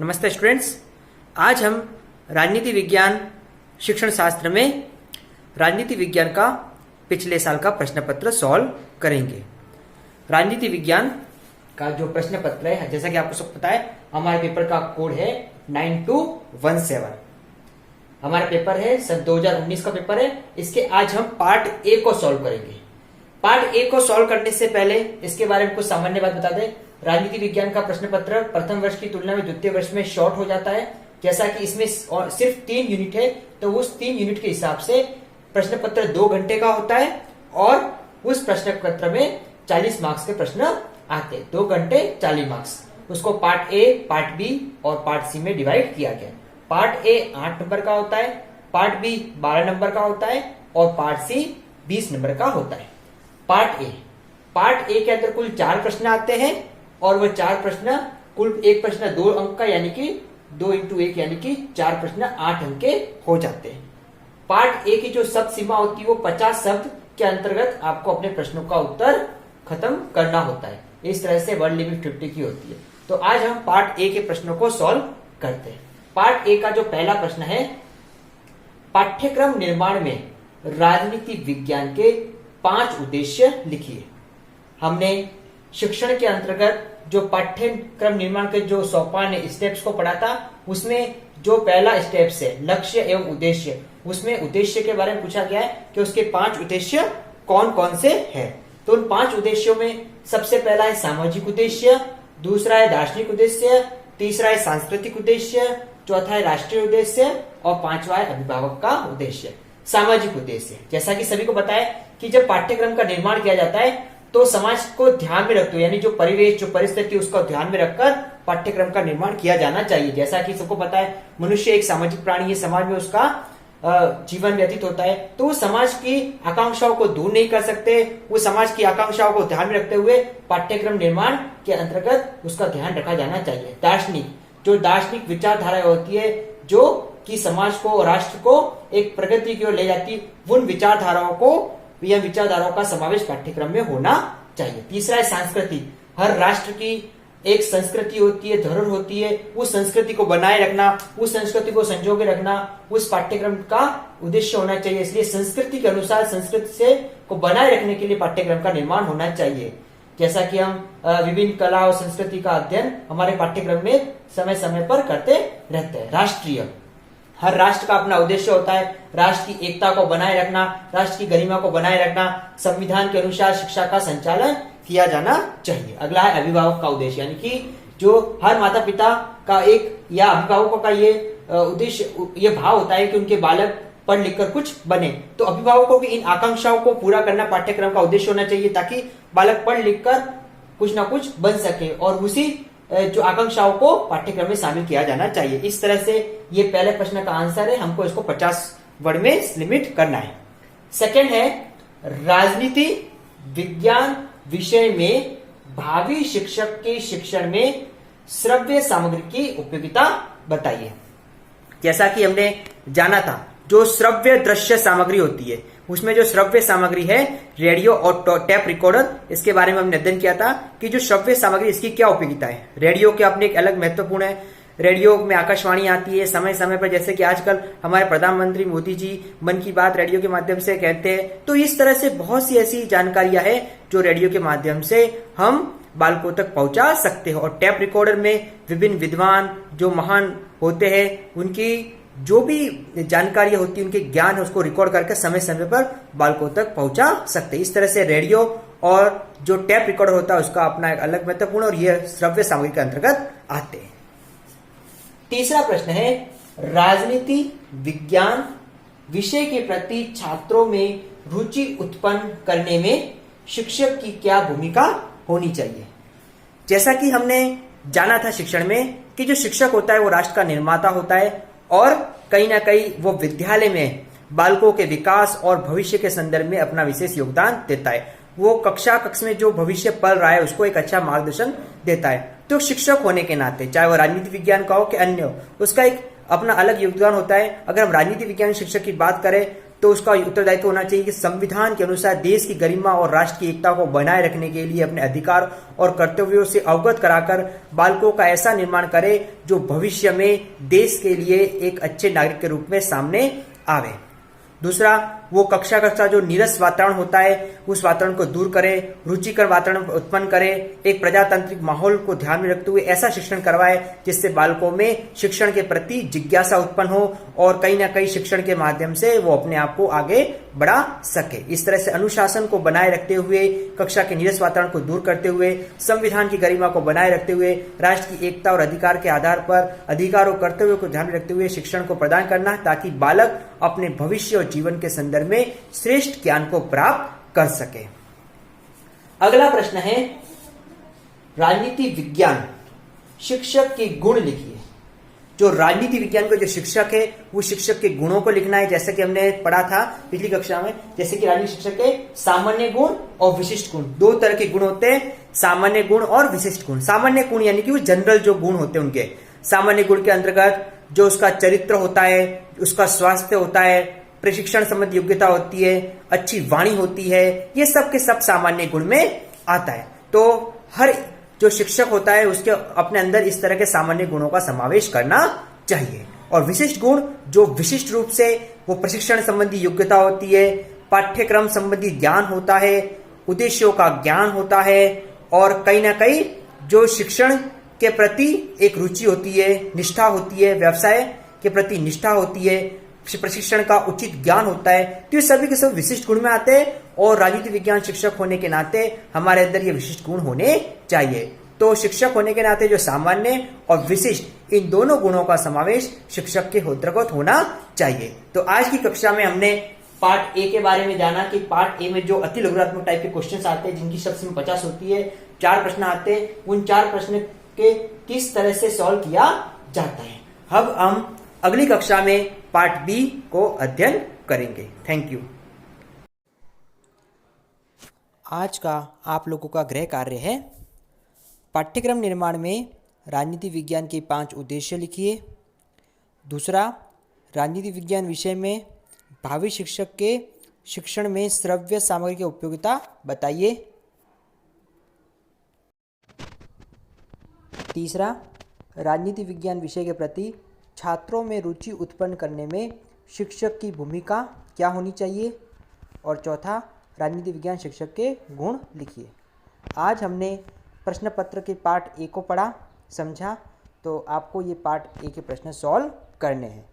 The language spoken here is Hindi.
नमस्ते स्टूडेंट्स। आज हम राजनीति विज्ञान शिक्षण शास्त्र में राजनीति विज्ञान का पिछले साल का प्रश्न पत्र सॉल्व करेंगे। राजनीति विज्ञान का जो प्रश्न पत्र है, जैसा कि आपको सब पता है, हमारे पेपर का कोड है 9217। हमारा पेपर है सन 2019 का पेपर है। इसके आज हम पार्ट ए को सॉल्व करेंगे। पार्ट ए को सॉल्व करने से पहले इसके बारे में कुछ सामान्य बात बता दें। राजनीति विज्ञान का प्रश्न पत्र प्रथम वर्ष की तुलना में द्वितीय वर्ष में शॉर्ट हो जाता है। जैसा कि इसमें सिर्फ 3 यूनिट है, तो उस 3 यूनिट के हिसाब से प्रश्न पत्र 2 घंटे का होता है और उस प्रश्न पत्र में 40 मार्क्स के प्रश्न आते हैं। 2 घंटे 40 मार्क्स। उसको पार्ट ए, पार्ट बी और पार्ट सी में डिवाइड किया गया। पार्ट ए 8 नंबर का होता है, पार्ट बी 12 नंबर का होता है और पार्ट सी 20 नंबर का होता है। पार्ट ए के अंदर कुल 4 प्रश्न आते हैं और वो 4 प्रश्न कुल एक प्रश्न 2 अंक का, यानी कि 2 इंटू 1 यानी कि 4 प्रश्न 8 अंक के हो जाते हैं। पार्ट ए की जो शब्द सीमा होती है वो 50 शब्द के अंतर्गत आपको अपने प्रश्नों का उत्तर खत्म करना होता है। इस तरह से वर्ड लिमिट 50 की होती है। तो आज हम पार्ट ए के प्रश्नों को सॉल्व करते हैं। पार्ट ए का जो पहला प्रश्न है, पाठ्यक्रम निर्माण में राजनीति विज्ञान के 5 उद्देश्य लिखिए। हमने शिक्षण के अंतर्गत जो पाठ्यक्रम निर्माण के जो सोपान स्टेप्स को पढ़ा था, उसमें जो पहला स्टेप्स है लक्ष्य एवं उद्देश्य, उसमें उद्देश्य के बारे में पूछा गया है कि उसके 5 उद्देश्य कौन कौन से हैं। तो उन 5 उद्देश्यों में सबसे पहला है सामाजिक उद्देश्य, दूसरा है दार्शनिक उद्देश्य, तीसरा है सांस्कृतिक उद्देश्य, चौथा है राष्ट्रीय उद्देश्य और 5वां है अभिभावक का उद्देश्य। सामाजिक उद्देश्य, जैसा कि सभी को पता है कि जब पाठ्यक्रम का निर्माण किया जाता है तो समाज को ध्यान में रखते हुए, यानी जो परिवेश, जो परिस्थिति, उसको ध्यान में रखकर पाठ्यक्रम का निर्माण किया जाना चाहिए। जैसा कि सबको पता है, मनुष्य एक सामाजिक प्राणी है, समाज में उसका जीवन व्यतीत होता है। तो वो समाज की आकांक्षाओं को दूर नहीं कर सकते। वो समाज की आकांक्षाओं को ध्यान में रखते हुए पाठ्यक्रम निर्माण के अंतर्गत उसका ध्यान रखा जाना चाहिए। दार्शनिक, जो दार्शनिक विचारधारा होती है जो कि समाज को और राष्ट्र को एक प्रगति की ओर ले जाती, उन विचारधाराओं को या विचारधाराओं का समावेश पाठ्यक्रम में होना चाहिए। तीसरा है सांस्कृतिक। हर राष्ट्र की एक संस्कृति होती है, धरोहर होती है। उस संस्कृति को बनाए रखना, उस संस्कृति को संजोगे रखना उस पाठ्यक्रम का उद्देश्य होना चाहिए। इसलिए संस्कृति के अनुसार संस्कृति से को बनाए रखने के लिए पाठ्यक्रम का निर्माण होना चाहिए। जैसा कि हम विभिन्न कला और संस्कृति का अध्ययन हमारे पाठ्यक्रम में समय समय पर करते रहते हैं। राष्ट्रीय, हर राष्ट्र का अपना उद्देश्य होता है। राष्ट्र की एकता को बनाए रखना, राष्ट्र की गरिमा को बनाए रखना, संविधान के अनुसार शिक्षा का संचालन किया जाना चाहिए। अगला है अभिभावक का उद्देश्य, यानी कि जो हर माता पिता का एक या अभिभावकों का ये उद्देश्य, ये भाव होता है कि उनके बालक पढ़ लिख कर कुछ बने। तो अभिभावकों की इन आकांक्षाओं को पूरा करना पाठ्यक्रम का उद्देश्य होना चाहिए, ताकि बालक पढ़ लिख कर कुछ ना कुछ बन सके और उसी जो आकांक्षाओं को पाठ्यक्रम में शामिल किया जाना चाहिए। इस तरह से ये पहले प्रश्न का आंसर है। हमको इसको 50 वर्ड में लिमिट करना है। सेकंड है राजनीति विज्ञान विषय में भावी शिक्षक के शिक्षण में श्रव्य सामग्री की उपयोगिता बताइए। जैसा कि हमने जाना था, जो श्रव्य दृश्य सामग्री होती है, उसमें जो श्रव्य सामग्री है रेडियो और टेप रिकॉर्डर, इसके बारे में हमने अध्ययन किया था कि जो श्रव्य सामग्री, इसकी क्या उपयोगिता है। रेडियो के अपने एक अलग महत्वपूर्ण है। रेडियो में आकाशवाणी आती है समय समय पर, जैसे कि आजकल हमारे प्रधानमंत्री मोदी जी मन की बात रेडियो के माध्यम से कहते हैं। तो इस तरह से बहुत सी ऐसी जानकारियां हैं जो रेडियो के माध्यम से हम बालकों तक पहुंचा सकते हैं। और टेप रिकॉर्डर में विभिन्न विद्वान जो महान होते हैं, उनकी जो भी जानकारी होती है, उनके ज्ञान है, उसको रिकॉर्ड करके समय समय पर बालकों तक पहुंचा सकते हैं। इस तरह से रेडियो और जो टेप रिकॉर्डर होता है उसका अपना एक अलग महत्वपूर्ण, और यह श्रव्य सामग्री के अंतर्गत आते हैं। तीसरा प्रश्न है राजनीति विज्ञान विषय के प्रति छात्रों में रुचि उत्पन्न करने में शिक्षक की क्या भूमिका होनी चाहिए। जैसा कि हमने जाना था शिक्षण में कि जो शिक्षक होता है वो राष्ट्र का निर्माता होता है और कहीं ना कहीं वो विद्यालय में बालकों के विकास और भविष्य के संदर्भ में अपना विशेष योगदान देता है। वो कक्ष में जो भविष्य पल रहा है उसको एक अच्छा मार्गदर्शन देता है। तो शिक्षक होने के नाते, चाहे वो राजनीति विज्ञान का हो कि अन्य हो, उसका एक अपना अलग योगदान होता है। अगर हम राजनीति विज्ञान शिक्षक की बात करें तो उसका उत्तरदायित्व होना चाहिए कि संविधान के अनुसार देश की गरिमा और राष्ट्र की एकता को बनाए रखने के लिए अपने अधिकार और कर्तव्यों से अवगत कराकर बालकों का ऐसा निर्माण करे जो भविष्य में देश के लिए एक अच्छे नागरिक के रूप में सामने आवे। दूसरा, वो कक्षा जो नीरस वातावरण होता है उस वातावरण को दूर करे, रुचिकर वातावरण उत्पन्न करे, एक प्रजातांत्रिक माहौल को ध्यान में रखते हुए ऐसा शिक्षण करवाए जिससे बालकों में शिक्षण के प्रति जिज्ञासा उत्पन्न हो और कहीं ना कहीं शिक्षण के माध्यम से वो अपने आप को आगे बढ़ा सके। इस तरह से अनुशासन को बनाए रखते हुए, कक्षा के नीरस वातावरण को दूर करते हुए, संविधान की गरिमा को बनाए रखते हुए, राष्ट्र की एकता और अधिकार के आधार पर अधिकार और कर्तव्यों को ध्यान में रखते हुए शिक्षण को प्रदान करना, ताकि बालक अपने भविष्य और जीवन के संदर्भ में श्रेष्ठ ज्ञान को प्राप्त कर सके। अगला प्रश्न है, राजनीति विज्ञान शिक्षक के गुण लिखिए। जो राजनीति विज्ञान का जो शिक्षक है वो शिक्षक के गुणों को लिखना है, जैसे कि हमने पढ़ा था पिछली कक्षा में। जैसे कि राजनीति शिक्षक के सामान्य गुण और विशिष्ट गुण, दो तरह के गुण होते हैं, सामान्य गुण और विशिष्ट गुण। सामान्य गुण यानी कि वो जनरल जो गुण होते हैं उनके। सामान्य गुण के अंतर्गत जो उसका चरित्र होता है, उसका स्वास्थ्य होता है, प्रशिक्षण संबंधी योग्यता होती है, अच्छी वाणी होती है, ये सब के सब सामान्य गुण में आता है। तो हर जो शिक्षक होता है उसके अपने अंदर इस तरह के सामान्य गुणों का समावेश करना चाहिए। और विशिष्ट गुण जो विशिष्ट रूप से वो प्रशिक्षण संबंधी योग्यता होती है, पाठ्यक्रम संबंधी ज्ञान होता है, उद्देश्यों का ज्ञान होता है, और कहीं ना कहीं जो शिक्षण के प्रति एक रुचि होती है, निष्ठा होती है, व्यवसाय के प्रति निष्ठा होती है, प्रशिक्षण का उचित ज्ञान होता है। तो ये सभी के सब विशिष्ट गुण में आते हैं और राजनीति विज्ञान शिक्षक होने के नाते हमारे अंदर ये विशिष्ट गुण होने चाहिए। तो शिक्षक होने के नाते जो सामान्य और विशिष्ट इन दोनों गुणों का समावेश शिक्षक के अंतर्गत होना चाहिए। तो आज की कक्षा में हमने पार्ट ए के बारे में जाना कि पार्ट ए में जो अति लघुरात्मक टाइप के क्वेश्चंस आते हैं जिनकी शब्द में 50 होती है, 4 प्रश्न आते हैं, उन 4 प्रश्न के किस तरह से सॉल्व किया जाता है। अब हम अगली कक्षा में पार्ट बी को अध्ययन करेंगे। Thank you. आज का आप लोगों का गृह कार्य है, पाठ्यक्रम निर्माण में राजनीति विज्ञान के 5 उद्देश्य लिखिए। दूसरा, राजनीति विज्ञान विषय में भावी शिक्षक के शिक्षण में श्रव्य सामग्री की उपयोगिता बताइए। तीसरा, राजनीति विज्ञान विषय के प्रति छात्रों में रुचि उत्पन्न करने में शिक्षक की भूमिका क्या होनी चाहिए। और चौथा, राजनीति विज्ञान शिक्षक के गुण लिखिए। आज हमने प्रश्न पत्र के पार्ट ए को पढ़ा, समझा, तो आपको ये पार्ट ए के प्रश्न सॉल्व करने हैं।